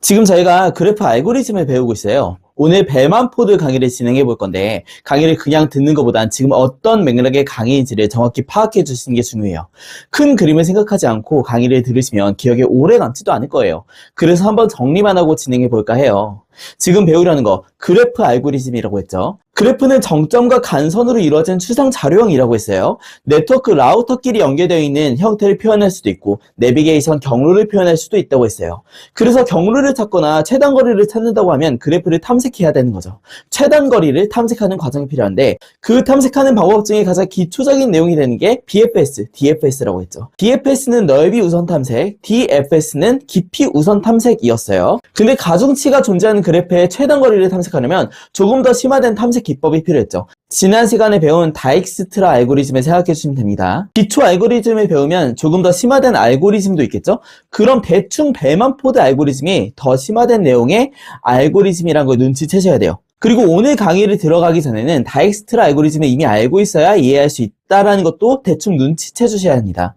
지금 저희가 그래프 알고리즘을 배우고 있어요. 오늘 배만포드 강의를 진행해 볼 건데 강의를 그냥 듣는 것보단 지금 어떤 맥락의 강의인지를 정확히 파악해 주시는 게 중요해요. 큰 그림을 생각하지 않고 강의를 들으시면 기억에 오래 남지도 않을 거예요. 그래서 한번 정리만 하고 진행해 볼까 해요. 지금 배우려는 거 그래프 알고리즘이라고 했죠. 그래프는 정점과 간선으로 이루어진 추상 자료형이라고 했어요. 네트워크 라우터끼리 연결되어 있는 형태를 표현할 수도 있고 내비게이션 경로를 표현할 수도 있다고 했어요. 그래서 경로를 찾거나 최단거리를 찾는다고 하면 그래프를 탐색해야 되는 거죠. 최단거리를 탐색하는 과정이 필요한데 그 탐색하는 방법 중에 가장 기초적인 내용이 되는 게 BFS, DFS라고 했죠. BFS는 넓이 우선 탐색, DFS는 깊이 우선 탐색이었어요. 근데 가중치가 존재하는 그래프의 최단거리를 탐색하려면 조금 더 심화된 탐색 기법이 필요했죠. 지난 시간에 배운 다익스트라 알고리즘을 생각해 주시면 됩니다. 기초 알고리즘을 배우면 조금 더 심화된 알고리즘도 있겠죠? 그럼 대충 배만포드 알고리즘이 더 심화된 내용의 알고리즘이라는 걸 눈치채셔야 돼요. 그리고 오늘 강의를 들어가기 전에는 다익스트라 알고리즘을 이미 알고 있어야 이해할 수 있다는 것도 대충 눈치채 주셔야 합니다.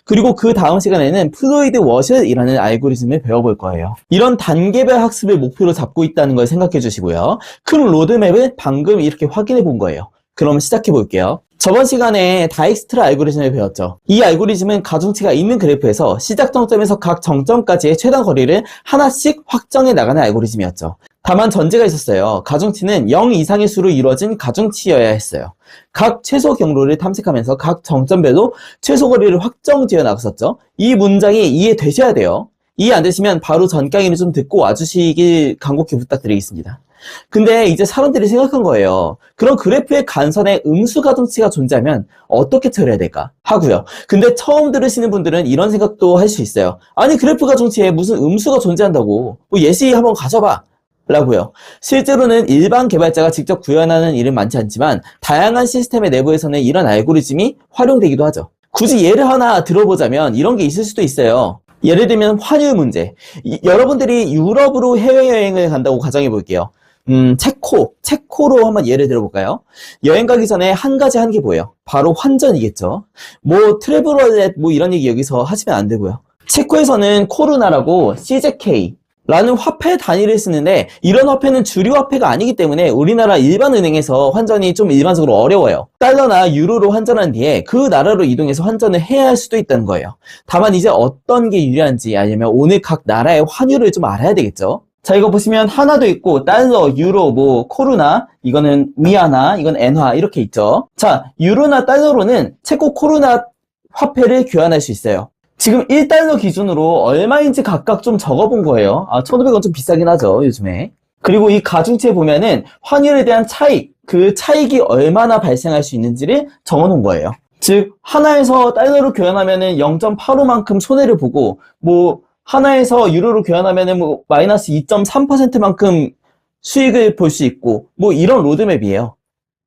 그리고 그 다음 시간에는 플루이드 워셔이라는 알고리즘을 배워볼 거예요. 이런 단계별 학습을 목표로 잡고 있다는 걸 생각해 주시고요. 큰 로드맵을 방금 이렇게 확인해 본 거예요. 그럼 시작해 볼게요. 저번 시간에 다익스트라 알고리즘을 배웠죠. 이 알고리즘은 가중치가 있는 그래프에서 시작 정점에서 각 정점까지의 최단 거리를 하나씩 확정해 나가는 알고리즘이었죠. 다만 전제가 있었어요. 가중치는 0 이상의 수로 이루어진 가중치여야 했어요. 각 최소 경로를 탐색하면서 각 정점별로 최소 거리를 확정지어 나갔었죠. 이 문장이 이해되셔야 돼요. 이해 안 되시면 바로 전 강의를 좀 듣고 와주시길 간곡히 부탁드리겠습니다. 근데 이제 사람들이 생각한 거예요. 그럼 그래프의 간선에 음수 가중치가 존재하면 어떻게 처리해야 될까 하고요. 근데 처음 들으시는 분들은 이런 생각도 할 수 있어요. 아니 그래프 가중치에 무슨 음수가 존재한다고 뭐 예시 한번 가져봐 라고요. 실제로는 일반 개발자가 직접 구현하는 일은 많지 않지만 다양한 시스템의 내부에서는 이런 알고리즘이 활용되기도 하죠. 굳이 예를 하나 들어보자면 이런 게 있을 수도 있어요. 예를 들면 환율 문제. 여러분들이 유럽으로 해외여행을 간다고 가정해 볼게요. 체코로 한번 예를 들어볼까요? 여행 가기 전에 한 가지 하는 게 뭐예요? 바로 환전이겠죠. 뭐 트래블월렛 뭐 이런 얘기 여기서 하시면 안 되고요. 체코에서는 코로나라고 CZK 라는 화폐 단위를 쓰는데 이런 화폐는 주류 화폐가 아니기 때문에 우리나라 일반 은행에서 환전이 좀 일반적으로 어려워요. 달러나 유로로 환전한 뒤에 그 나라로 이동해서 환전을 해야 할 수도 있다는 거예요. 다만 이제 어떤 게 유리한지 아니면 오늘 각 나라의 환율을 좀 알아야 되겠죠. 자, 이거 보시면 하나도 있고 달러, 유로, 뭐 코로나, 이거는 위안화, 이건 엔화 이렇게 있죠. 자, 유로나 달러로는 체코 코로나 화폐를 교환할 수 있어요. 지금 1달러 기준으로 얼마인지 각각 좀 적어본 거예요. 1,500원 좀 비싸긴 하죠, 요즘에. 그리고 이 가중치에 보면은 환율에 대한 차익, 그 차익이 얼마나 발생할 수 있는지를 적어놓은 거예요. 즉, 하나에서 달러로 교환하면은 0.85만큼 손해를 보고, 뭐, 하나에서 유로로 교환하면은 뭐, 마이너스 2.3%만큼 수익을 볼 수 있고, 뭐, 이런 로드맵이에요.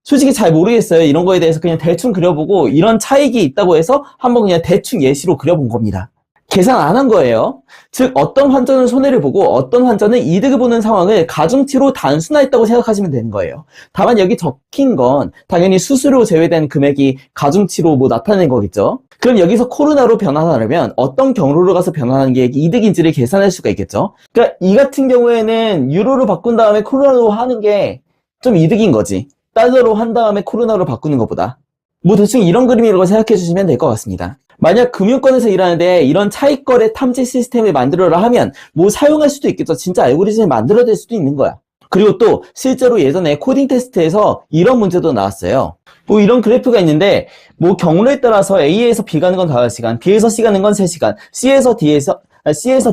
솔직히 잘 모르겠어요. 이런 거에 대해서 그냥 대충 그려보고 이런 차익이 있다고 해서 한번 그냥 대충 예시로 그려본 겁니다. 계산 안 한 거예요. 즉 어떤 환전은 손해를 보고 어떤 환전은 이득을 보는 상황을 가중치로 단순화했다고 생각하시면 되는 거예요. 다만 여기 적힌 건 당연히 수수료 제외된 금액이 가중치로 뭐 나타낸 거겠죠. 그럼 여기서 코로나로 변환하려면 어떤 경로로 가서 변환하는 게 이득인지를 계산할 수가 있겠죠. 그러니까 이 같은 경우에는 유로로 바꾼 다음에 코로나로 하는 게 좀 이득인 거지. 달러로 한 다음에 코로나로 바꾸는 것보다. 뭐 대충 이런 그림이라고 생각해 주시면 될 것 같습니다. 만약 금융권에서 일하는데 이런 차익거래 탐지 시스템을 만들어라 하면 뭐 사용할 수도 있겠죠. 진짜 알고리즘을 만들어낼 수도 있는 거야. 그리고 또 실제로 예전에 코딩 테스트에서 이런 문제도 나왔어요. 뭐 이런 그래프가 있는데 뭐 경로에 따라서 A에서 B 가는 건 5시간, B에서 C 가는 건 3시간, C에서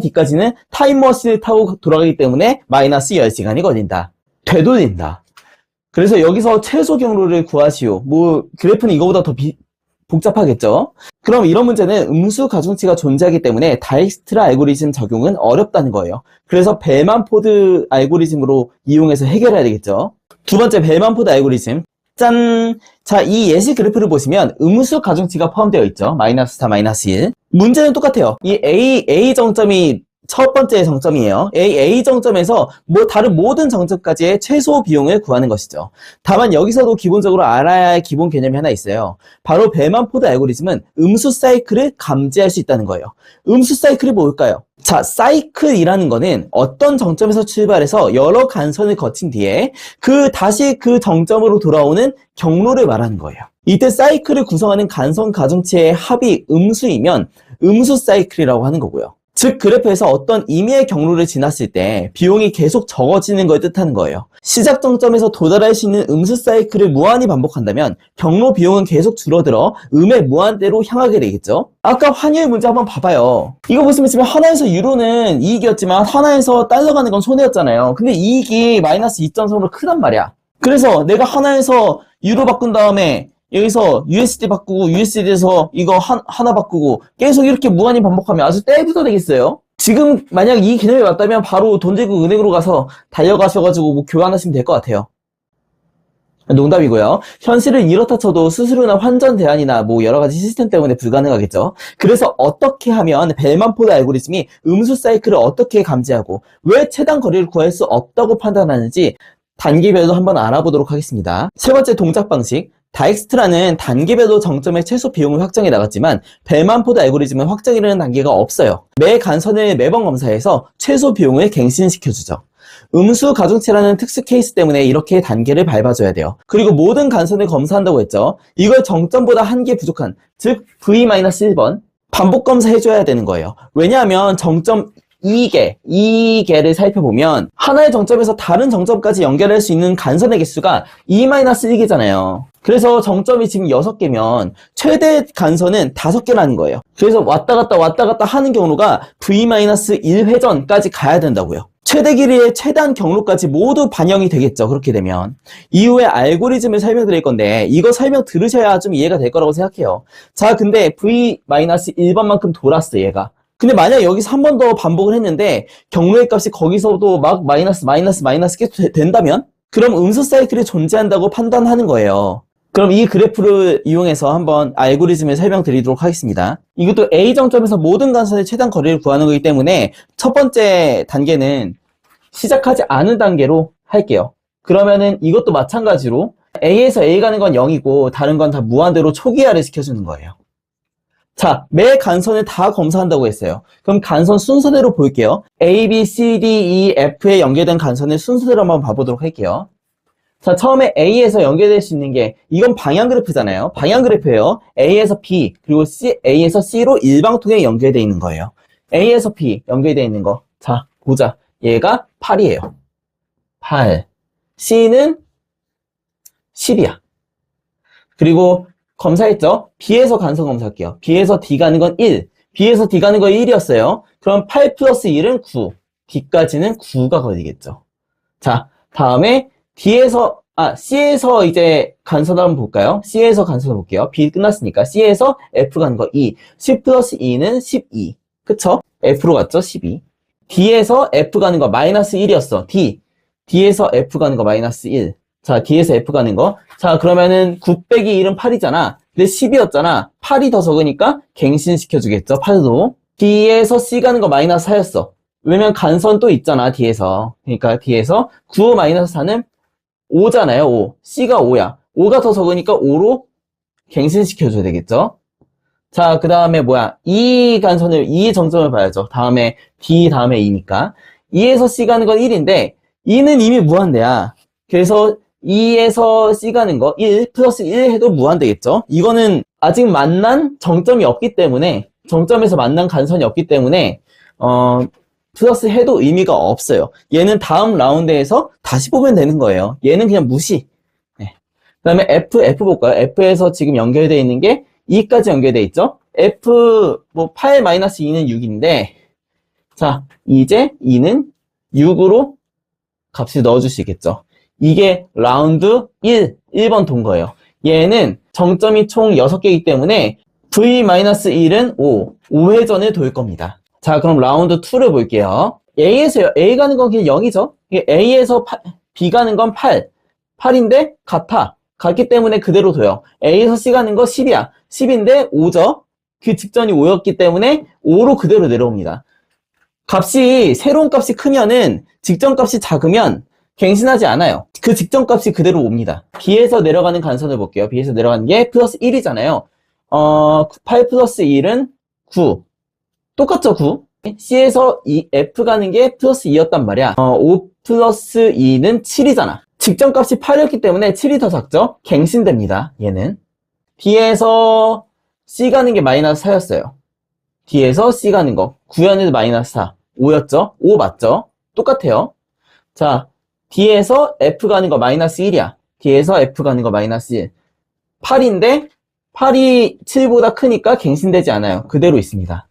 D까지는 타임머신을 타고 돌아가기 때문에 마이너스 10시간이 걸린다. 되돌린다. 그래서 여기서 최소 경로를 구하시오. 뭐 그래프는 이거보다 더 복잡하겠죠. 그럼 이런 문제는 음수 가중치가 존재하기 때문에 다익스트라 알고리즘 적용은 어렵다는 거예요. 그래서 벨만포드 알고리즘으로 이용해서 해결해야 되겠죠. 두 번째 벨만포드 알고리즘. 짠! 자, 이 예시 그래프를 보시면 음수 가중치가 포함되어 있죠. 마이너스 4, 마이너스 1. 문제는 똑같아요. 이 A 정점이 첫 번째 정점이에요. A 정점에서 다른 모든 정점까지의 최소 비용을 구하는 것이죠. 다만 여기서도 기본적으로 알아야 할 기본 개념이 하나 있어요. 바로 벨만-포드 알고리즘은 음수 사이클을 감지할 수 있다는 거예요. 음수 사이클이 뭘까요? 자, 사이클이라는 거는 어떤 정점에서 출발해서 여러 간선을 거친 뒤에 다시 그 정점으로 돌아오는 경로를 말하는 거예요. 이때 사이클을 구성하는 간선 가중치의 합이 음수이면 음수 사이클이라고 하는 거고요. 즉 그래프에서 어떤 임의의 경로를 지났을 때 비용이 계속 적어지는 걸 뜻하는 거예요. 시작 정점에서 도달할 수 있는 음수 사이클을 무한히 반복한다면 경로 비용은 계속 줄어들어 음의 무한대로 향하게 되겠죠. 아까 환율 문제 한번 봐봐요. 이거 보시면 지금 하나에서 유로는 이익이었지만 하나에서 달러 가는 건 손해였잖아요. 근데 이익이 마이너스 2.3으로 크단 말이야. 그래서 내가 하나에서 유로 바꾼 다음에 여기서 USD 바꾸고 USD에서 이거 하나 바꾸고 계속 이렇게 무한히 반복하면 아주 떼부자 되겠어요. 지금 만약 이 개념이 맞다면 바로 돈 들고 은행으로 가서 달려가셔가지고 교환하시면 될 것 같아요. 농담이고요. 현실은 이렇다 쳐도 수수료나 환전 대안이나 여러 가지 시스템 때문에 불가능하겠죠. 그래서 어떻게 하면 벨만-포드 알고리즘이 음수 사이클을 어떻게 감지하고 왜 최단 거리를 구할 수 없다고 판단하는지 단계별로 한번 알아보도록 하겠습니다. 세 번째 동작 방식. 다익스트라는 단계별로 정점의 최소 비용을 확정해 나갔지만 벨만-포드 알고리즘은 확정이라는 단계가 없어요. 매 간선을 매번 검사해서 최소 비용을 갱신시켜주죠. 음수 가중치라는 특수 케이스 때문에 이렇게 단계를 밟아줘야 돼요. 그리고 모든 간선을 검사한다고 했죠. 이걸 정점보다 한 개 부족한, 즉 V-1번 반복 검사해줘야 되는 거예요. 왜냐하면 정점 2개를 살펴보면 하나의 정점에서 다른 정점까지 연결할 수 있는 간선의 개수가 2-1개잖아요. 그래서 정점이 지금 6개면 최대 간선은 5개라는 거예요. 그래서 왔다 갔다 하는 경로가 V-1회전까지 가야 된다고요. 최대 길이의 최단 경로까지 모두 반영이 되겠죠. 그렇게 되면. 이후에 알고리즘을 설명드릴 건데 이거 설명 들으셔야 좀 이해가 될 거라고 생각해요. 자, 근데 V-1번만큼 돌았어, 얘가. 근데 만약 여기서 한 번 더 반복을 했는데 경로의 값이 거기서도 막 마이너스 계속 된다면 그럼 음수 사이클이 존재한다고 판단하는 거예요. 그럼 이 그래프를 이용해서 한번 알고리즘을 설명드리도록 하겠습니다. 이것도 A 정점에서 모든 간선의 최단 거리를 구하는 거기 때문에 첫 번째 단계는 시작하지 않은 단계로 할게요. 그러면은 이것도 마찬가지로 A에서 A 가는 건 0이고 다른 건 다 무한대로 초기화를 시켜주는 거예요. 자, 매 간선을 다 검사한다고 했어요. 그럼 간선 순서대로 볼게요. A, B, C, D, E, F에 연결된 간선을 순서대로 한번 봐보도록 할게요. 자, 처음에 A에서 연결될 수 있는 게 이건 방향 그래프잖아요. 방향 그래프예요. A에서 B 그리고 A에서 C로 일방통에 연결되어 있는 거예요. A에서 B 연결되어 있는 거. 자, 보자. 얘가 8이에요. 8. C는 10이야. 그리고 검사했죠? B에서 간선 검사할게요. B에서 D 가는 건 1. B에서 D 가는 건 1이었어요. 그럼 8 플러스 1은 9. D까지는 9가 걸리겠죠. 자, 다음에 C에서 이제 간선을 한번 볼까요? C에서 간선을 볼게요. B 끝났으니까. C에서 F 가는 거 2. 10 플러스 2는 12. 그쵸? F로 갔죠? 12. D에서 F 가는 거 마이너스 1이었어. D에서 F 가는 거 마이너스 1. 자, D에서 F 가는 거. 자, 그러면은 9 빼기 1은 8이잖아. 근데 10이었잖아. 8이 더 적으니까 갱신시켜주겠죠. 8도. D에서 C 가는 거 마이너스 4였어. 왜냐면 간선 또 있잖아. D에서. 그러니까 D에서 9 마이너스 4는 5잖아요. 5. C가 5야. 5가 더 적으니까 5로 갱신시켜줘야 되겠죠. 자, 그 다음에 이 정점을 봐야죠. 다음에 D 다음에 E니까. 2에서 C 가는 건 1인데 2는 이미 무한대야. 그래서 2에서 C 가는 거 1 플러스 1 해도 무한대겠죠. 이거는 아직 만난 정점이 없기 때문에 정점에서 만난 간선이 없기 때문에 플러스 해도 의미가 없어요. 얘는 다음 라운드에서 다시 보면 되는 거예요. 얘는 그냥 무시. 네. 그 다음에 F 볼까요? F에서 지금 연결되어 있는 게 2까지 연결되어 있죠? 8-2는 6인데, 자, 이제 2는 6으로 값을 넣어줄 수 있겠죠? 이게 라운드 1번 돈 거예요. 얘는 정점이 총 6개이기 때문에 V-1은 5회전을 돌 겁니다. 자, 그럼 라운드 2를 볼게요. A에서 A 가는 건 그냥 0이죠? A에서 B 가는 건 8인데 같기 때문에 그대로 둬요. A에서 C 가는 거 10이야. 10인데 5죠? 그 직전이 5였기 때문에 5로 그대로 내려옵니다. 값이, 새로운 값이 크면은 직전값이 작으면 갱신하지 않아요. 그 직전값이 그대로 옵니다. B에서 내려가는 간선을 볼게요. B에서 내려가는 게 플러스 1이잖아요. 8 플러스 1은 9. 똑같죠, 9? C에서 F 가는 게 플러스 2였단 말이야. 5 플러스 2는 7이잖아. 직전값이 8이었기 때문에 7이 더 작죠? 갱신됩니다, 얘는. D에서 C 가는 게 마이너스 4였어요. D에서 C 가는 거. 9였는데 마이너스 4. 5였죠? 5 맞죠? 똑같아요. 자, D에서 F 가는 거 마이너스 1이야. D에서 F 가는 거 마이너스 1. 8인데 8이 7보다 크니까 갱신되지 않아요. 그대로 있습니다.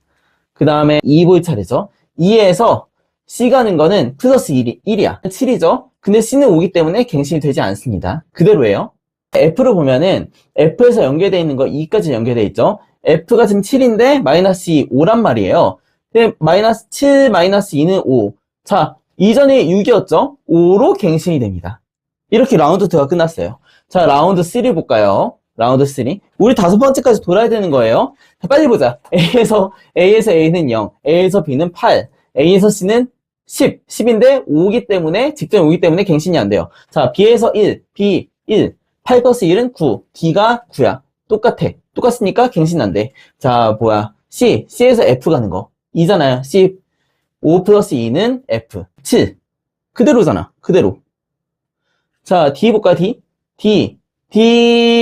그 다음에 2 볼 차례죠. 2에서 C 가는 거는 플러스 1이야. 7이죠? 근데 C는 5기 때문에 갱신이 되지 않습니다. 그대로예요. F로 보면은 F에서 연계되어 있는 거 2까지 연계되어 있죠? F가 지금 7인데 마이너스 2, 5란 말이에요. 근데 마이너스 7, 마이너스 2는 5. 자, 이전에 6이었죠? 5로 갱신이 됩니다. 이렇게 라운드 2가 끝났어요. 자, 라운드 3 볼까요? 라운드 3. 우리 5번째까지 돌아야 되는 거예요. 자, 빨리 보자. A에서 A는 0, A에서 B는 8, A에서 C는 10. 10인데 5기 때문에, 직전 5기 때문에 갱신이 안 돼요. 자, B에서 1, B 1, 8 플러스 1은 9, D가 9야. 똑같아. 똑같으니까 갱신 안 돼. 자, 뭐야. C에서 F 가는 거. 2잖아요. C. 5 플러스 2는 F. 7. 그대로잖아. 그대로. 자, D 볼까요? D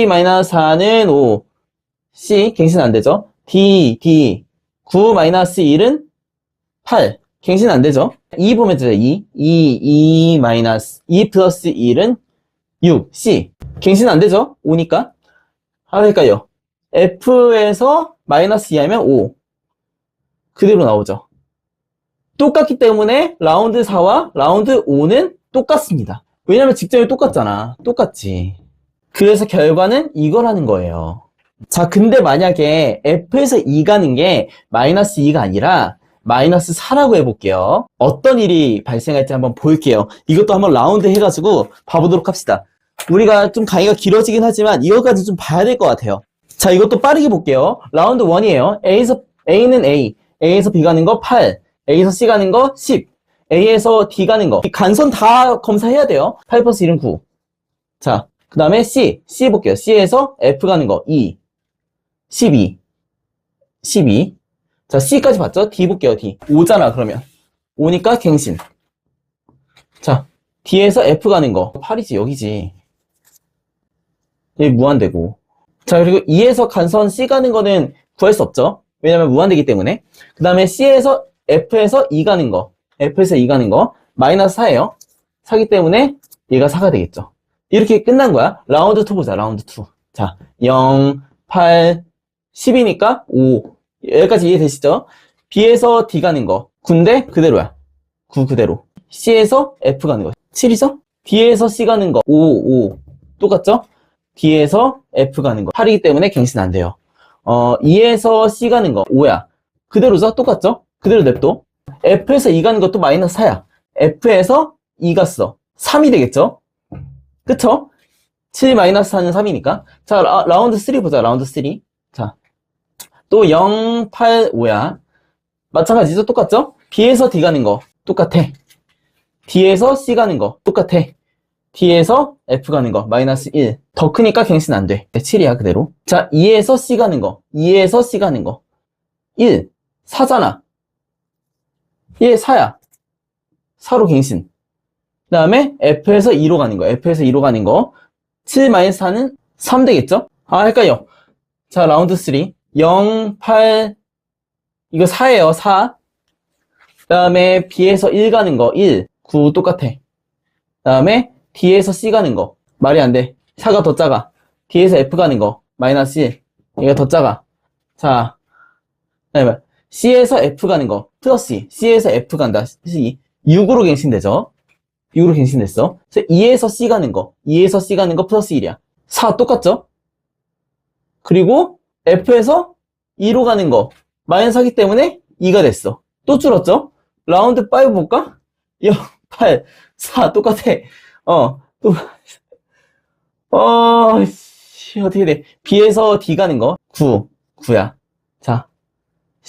마이너스 4는 5. C. 갱신 안 되죠? D. 9 마이너스 1은 8. 갱신 안 되죠? 2 보면 되죠? 2 마이너스 2 플러스 1은 6. C. 갱신 안 되죠? 5니까. 헷갈려. F에서 마이너스 2 하면 5. 그대로 나오죠. 똑같기 때문에 라운드 4와 라운드 5는 똑같습니다. 왜냐면 직전이 똑같잖아. 똑같지. 그래서 결과는 이거라는 거예요. 자, 근데 만약에 F에서 2 가는 게 마이너스 2가 아니라 마이너스 4라고 해볼게요. 어떤 일이 발생할지 한번 볼게요. 이것도 한번 라운드 해가지고 봐보도록 합시다. 우리가 좀 강의가 길어지긴 하지만 이거까지 좀 봐야 될 것 같아요. 자, 이것도 빠르게 볼게요. 라운드 1이에요. A는 A에서 B 가는 거 8, A에서 C 가는 거 10, A에서 D 가는 거. 간선 다 검사해야 돼요. 8 플러스 1은 9. 자, 그 다음에 C 볼게요. C에서 F 가는 거 2, 12. 자, C까지 봤죠? D 볼게요. D. 5잖아, 그러면. 5니까 갱신. 자, D에서 F 가는 거. 8이지, 여기지. 여기 무한대고. 자, 그리고 E에서 간선 C 가는 거는 구할 수 없죠? 왜냐면 무한대기 때문에. 그 다음에 F에서 2 가는 거. 마이너스 4예요. 4기 때문에 얘가 4가 되겠죠. 이렇게 끝난 거야. 라운드 2 보자, 라운드 2. 자, 0, 8, 10이니까 5. 여기까지 이해되시죠? B에서 D 가는 거. 9인데 그대로야. 9 그대로. C에서 F 가는 거. 7이죠? D에서 C 가는 거. 5. 똑같죠? D에서 F 가는 거. 8이기 때문에 갱신 안 돼요. E에서 C 가는 거. 5야. 그대로죠? 똑같죠? 그대로 냅둬. F에서 2 가는 것도 마이너스 4야. F에서 2 갔어. 3이 되겠죠? 그쵸? 7 마이너스 4는 3이니까. 자, 라운드 3 보자, 라운드 3. 자, 또 0, 8, 5야. 마찬가지죠? 똑같죠? B에서 D 가는 거. 똑같아. D에서 C 가는 거. 똑같아. D에서 F 가는 거. 마이너스 1. 더 크니까 갱신 안 돼. 7이야, 그대로. 자, E에서 C 가는 거. 1. 4잖아. 얘 4야. 4로 갱신. 그 다음에 F에서 2로 가는 거. 7 마이너스 4는 3 되겠죠? 헷갈려. 자, 라운드 3. 0, 8, 이거 4예요, 4. 그 다음에 B에서 1 가는 거. 9 똑같아. 그 다음에 D에서 C 가는 거. 말이 안 돼. 4가 더 작아. D에서 F 가는 거. 마이너스 1. 얘가 더 작아. 자, 그다음에 C에서 F 가는 거. 플러스 2. C에서 F 간다. 6으로 갱신되죠? 6으로 갱신됐어. 그래서 2에서 C 가는 거. 플러스 1이야. 4 똑같죠? 그리고 F에서 2로 가는 거. 마이너스 하기 때문에 2가 됐어. 또 줄었죠? 라운드 5 볼까? 0, 8, 4 똑같아. 어떻게 돼? B에서 D 가는 거. 9야. 자,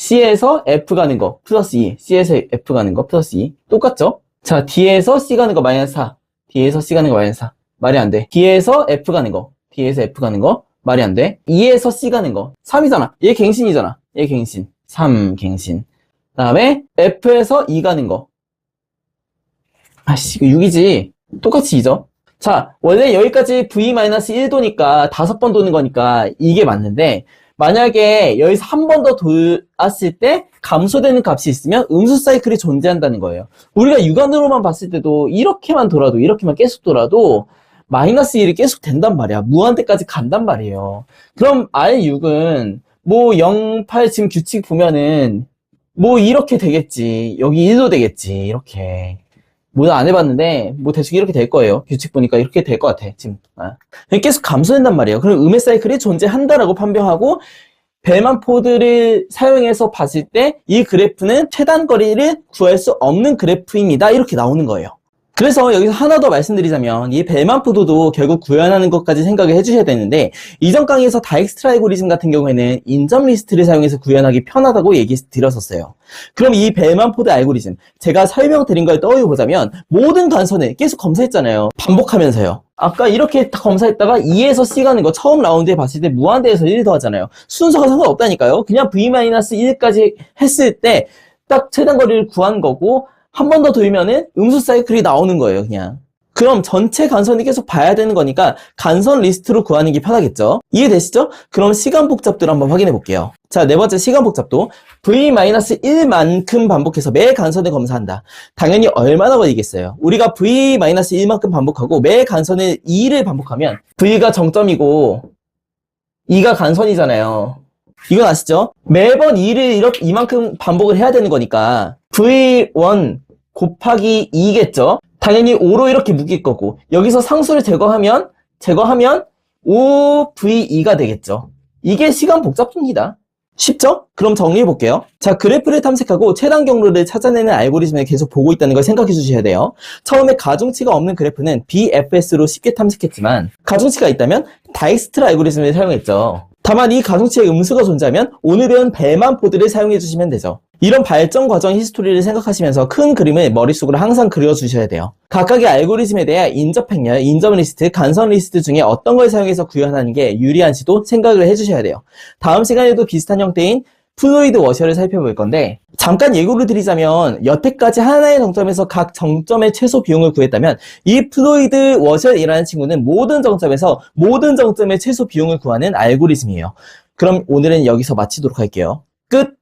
C에서 F 가는 거 플러스 2, C에서 F 가는 거 플러스 2 똑같죠? 자, D에서 C 가는 거 마이너스 4, D에서 C 가는 거 마이너스 4 말이 안 돼. D에서 F 가는 거, D에서 F 가는 거 말이 안 돼. 2에서 C 가는 거 3이잖아. 얘 갱신이잖아. 얘 갱신. 3 갱신. 다음에 F에서 E 가는 거. 아씨, 이거 6이지. 똑같이 2죠. 자, 원래 여기까지 V-1도니까 5번 도는 거니까 이게 맞는데, 만약에 여기서 한 번 더 돌았을 때 감소되는 값이 있으면 음수 사이클이 존재한다는 거예요. 우리가 육안으로만 봤을 때도 이렇게만 돌아도, 이렇게만 계속 돌아도 마이너스 1이 계속 된단 말이야. 무한대까지 간단 말이에요. 그럼 R6은 뭐 0, 8 지금 규칙 보면은 뭐 이렇게 되겠지. 여기 1도 되겠지. 이렇게. 뭐 안 해봤는데 뭐 대충 이렇게 될 거예요. 규칙 보니까 이렇게 될 것 같아. 지금 계속 감소된단 말이에요. 그럼 음의 사이클이 존재한다라고 판별하고 벨만 포드를 사용해서 봤을 때 이 그래프는 최단 거리를 구할 수 없는 그래프입니다. 이렇게 나오는 거예요. 그래서 여기서 하나 더 말씀드리자면 이 벨만 포드도 결국 구현하는 것까지 생각을 해주셔야 되는데 이전 강의에서 다익스트라 알고리즘 같은 경우에는 인점 리스트를 사용해서 구현하기 편하다고 얘기 드렸었어요. 그럼 이 벨만 포드 알고리즘 제가 설명드린 걸 떠올려보자면 모든 관선을 계속 검사했잖아요. 반복하면서요. 아까 이렇게 검사했다가 2에서 C 가는 거 처음 라운드에 봤을 때 무한대에서 1 더하잖아요. 순서가 상관없다니까요. 그냥 V-1까지 했을 때 딱 최단 거리를 구한 거고 한 번 더 돌면은 음수 사이클이 나오는 거예요, 그냥. 그럼 전체 간선을 계속 봐야 되는 거니까 간선 리스트로 구하는 게 편하겠죠? 이해되시죠? 그럼 시간 복잡도를 한번 확인해 볼게요. 자, 네 번째 시간 복잡도. V-1만큼 반복해서 매 간선을 검사한다. 당연히 얼마나 걸리겠어요? 우리가 V-1만큼 반복하고 매 간선을 2를 반복하면 V가 정점이고 2가 간선이잖아요. 이건 아시죠? 매번 2를 이만큼 반복을 해야 되는 거니까 V1 곱하기 2겠죠? 당연히 5로 이렇게 묶일 거고 여기서 상수를 제거하면 5V2가 되겠죠. 이게 시간 복잡도입니다. 쉽죠? 그럼 정리해 볼게요. 자, 그래프를 탐색하고 최단 경로를 찾아내는 알고리즘을 계속 보고 있다는 걸 생각해 주셔야 돼요. 처음에 가중치가 없는 그래프는 BFS로 쉽게 탐색했지만 가중치가 있다면 다익스트라 알고리즘을 사용했죠. 다만 이 가중치의 음수가 존재하면 오늘 배운 벨만 포드를 사용해 주시면 되죠. 이런 발전 과정 히스토리를 생각하시면서 큰 그림을 머릿속으로 항상 그려주셔야 돼요. 각각의 알고리즘에 대해 인접 행렬, 인접 리스트, 간선 리스트 중에 어떤 걸 사용해서 구현하는 게 유리한지도 생각을 해주셔야 돼요. 다음 시간에도 비슷한 형태인 플루이드 워셔를 살펴볼 건데 잠깐 예고를 드리자면 여태까지 하나의 정점에서 각 정점의 최소 비용을 구했다면 이 플루이드 워셔이라는 친구는 모든 정점에서 모든 정점의 최소 비용을 구하는 알고리즘이에요. 그럼 오늘은 여기서 마치도록 할게요. 끝!